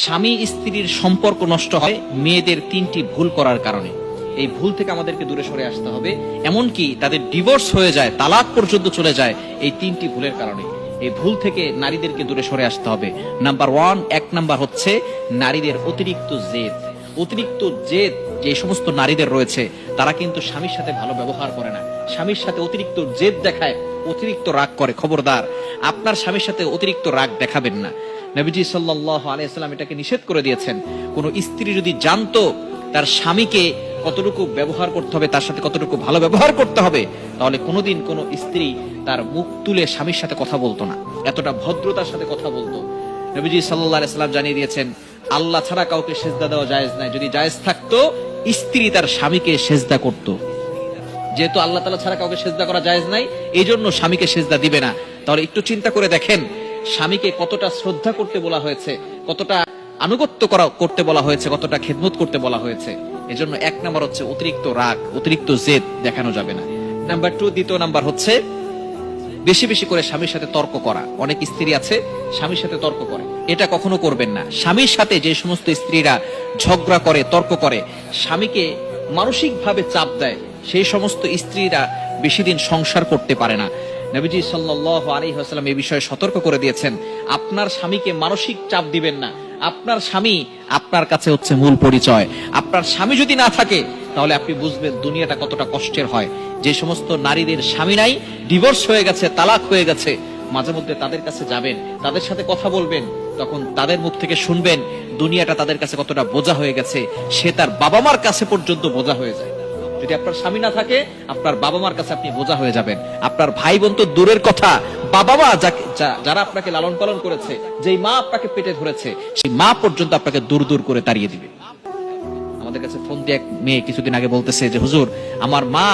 স্বামী স্ত্রীর সম্পর্ক নষ্ট হয় মেয়েদের তিনটি ভুল করার কারণে। এই ভুল থেকে আমাদেরকে দূরে সরে আসতে হবে, এমনকি তাদের ডিভোর্স হয়ে যায়, তালাক পর্যন্ত চলে যায় এই তিনটি ভুলের কারণে। এই ভুল থেকে নারীদেরকে দূরে সরে আসতে হবে। নাম্বার 1, 1 নাম্বার হচ্ছে নারীদের অতিরিক্ত জেদ। অতিরিক্ত জেদ যে সমস্ত নারীদের রয়েছে তারা কিন্তু স্বামীর সাথে ভালো ব্যবহার করে না, স্বামীর সাথে অতিরিক্ত জেদ দেখায়, অতিরিক্ত রাগ করে। খবরদার, আপনার স্বামীর সাথে অতিরিক্ত রাগ দেখাবেন না। নবীজি সাল্লাল্লাহু আলাইহি ওয়াসাল্লাম এটাকে নিষেধ করে দিয়েছেন। কোন স্ত্রী যদি জানতো তার স্বামীকে কতটুকু ব্যবহার করতে হবে, তার সাথে কতটুকু ভালো ব্যবহার করতে হবে, তাহলে কোনোদিন কোন স্ত্রী তার মুখ তুলে স্বামীর সাথে কথা বলতো না, এতটা ভদ্রতার সাথে কথা বলতো। নবীজি সাল্লাল্লাহু আলাইহি ওয়াসাল্লাম জানিয়ে দিয়েছেন আল্লাহ ছাড়া কাউকে সেজদা দেওয়া জায়েজ নাই। যদি জায়েজ থাকতো স্ত্রী তার স্বামীকে সেজদা করত। যেহেতু আল্লাহ তাআলা ছাড়া কাউকে সেজদা করা জায়েজ নাই, এই জন্য স্বামীকে সেজদা দিবে না। তাহলে একটু চিন্তা করে দেখেন স্বামীকে কতটা শ্রদ্ধা করতে বলা হয়েছে, কতটা আনুগত্য করতে বলা হয়েছে, কতটা খেদমত করতে বলা হয়েছে। এজন্য 1 নাম্বার হচ্ছে অতিরিক্ত রাগ, অতিরিক্ত জেদ দেখানো যাবে না। নাম্বার 2, দ্বিতীয় নাম্বার হচ্ছে বেশি বেশি করে স্বামীর সাথে তর্ক করা। অনেক স্ত্রী আছে স্বামীর সাথে তর্ক করে, এটা কখনো করবেন না। স্বামীর সাথে যে সমস্ত স্ত্রীরা ঝগড়া করে, তর্ক করে, স্বামীকে মানসিক ভাবে চাপ দেয়, সেই সমস্ত স্ত্রীরা বেশি দিন সংসার করতে পারে না। নবীজি সাল্লাল্লাহু আলাইহি ওয়াসাল্লাম এই বিষয়ে সতর্ক করে দিয়েছেন, আপনার স্বামীকে মানসিক চাপ দিবেন না। আপনার স্বামী আপনার কাছে হচ্ছে মূল পরিচয়। আপনার স্বামী যদি না থাকে তাহলে আপনি বুঝবেন দুনিয়াটা কতটা কষ্টের হয়। যে সমস্ত নারীদের স্বামী নাই, ডিভোর্স হয়ে গেছে, তালাক হয়ে গেছে, মাঝে মধ্যে তাদের কাছে যাবেন, তাদের সাথে কথা বলবেন, তখন তাদের মুখ থেকে শুনবেন দুনিয়াটা তাদের কাছে কতটা বোঝা হয়ে গেছে। সে তার বাবা মার কাছে পর্যন্ত বোঝা হয়ে যায়। যদি আপনার স্বামী না থাকে আপনার বাবা মার কাছে আপনি বোঝা হয়ে যাবেন। আপনার ভাই বোন তো দূরের কথা, বাবা মা যারা আপনাকে লালন পালন করেছে, যেই মা আপনাকে পেটে ধরেছে, সেই মা পর্যন্ত আপনাকে দূর দূর করে তাড়িয়ে দিবে। আমাদের কাছে ফোন দিয়ে এক মেয়ে কিছুদিন আগে বলতেছে যে হুজুর, আমার মা,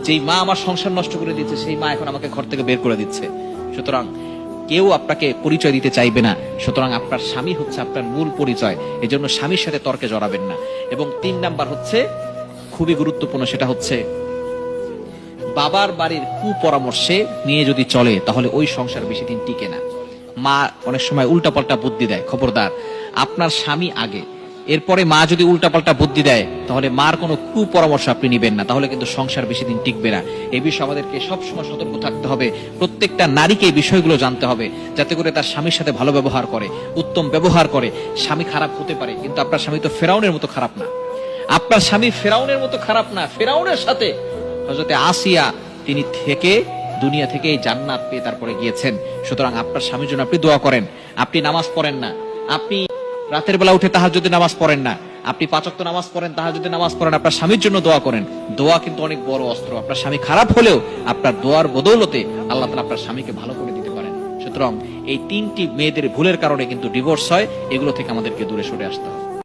যেই মা আমার সংসার নষ্ট করে দিচ্ছে, সেই মা এখন আমাকে ঘর থেকে বের করে দিচ্ছে। সুতরাং কেউ আপনাকে পরিচয় দিতে চাইবে না। সুতরাং আপনার স্বামী হচ্ছে আপনার মূল পরিচয়। এজন্য স্বামীর সাথে তর্কে জড়াবেন না। এবং 3 নাম্বার হচ্ছে খুবই গুরুত্বপূর্ণ, সেটা হচ্ছে বাবার বাড়ির কুপরামর্শে নিয়ে যদি চলে তাহলে ওই সংসার বেশি দিন টিকে না। মা অনেক সময় উল্টাপাল্টা বুদ্ধি দেয়, খবরদার, আপনার স্বামী আগে, এরপরে মা যদি উল্টাপাল্টা বুদ্ধি দেয় তাহলে মার কোনো কুপরামর্শ আপনি নিবেন না, তাহলে কিন্তু সংসার বেশি দিন টিকবে না। এই বিষয়ে আমাদেরকে সবসময় সতর্ক থাকতে হবে। প্রত্যেকটা নারীকে এই বিষয়গুলো জানতে হবে, যাতে করে তার স্বামীর সাথে ভালো ব্যবহার করে, উত্তম ব্যবহার করে। স্বামী খারাপ হতে পারে, কিন্তু আপনার স্বামী তো ফেরাউনের মতো খারাপ না। আপনার স্বামী ফেরাউনের মতো খারাপ না। ফেরাউনের সাথে হযরতে আসিয়া তিনি থেকে দুনিয়া থেকে এই জান্নাত পেয়ে তারপরে গিয়েছেন। সুতরাং আপনার স্বামীর জন্য আপনি দোয়া করেন। আপনি নামাজ পড়েন না, আপনি রাতের বেলা উঠে তাহাজ্জুদের নামাজ পড়েন না, আপনি 5 ওয়াক্ত নামাজ পড়েন, তাহাজ্জুদের নামাজ পড়েন, আপনার স্বামীর জন্য দোয়া করেন। দোয়া কিন্তু অনেক বড় অস্ত্র। আপনার স্বামী খারাপ হলেও আপনার দোয়ার বদৌলতে আল্লাহ তাআলা আপনার স্বামীকে ভালো করে দিতে পারেন। সুতরাং এই 3টি মেয়েদের ভুলের কারণে কিন্তু ডিভোর্স হয়। এগুলো থেকে আমাদেরকে দূরে সরে আসতে হবে।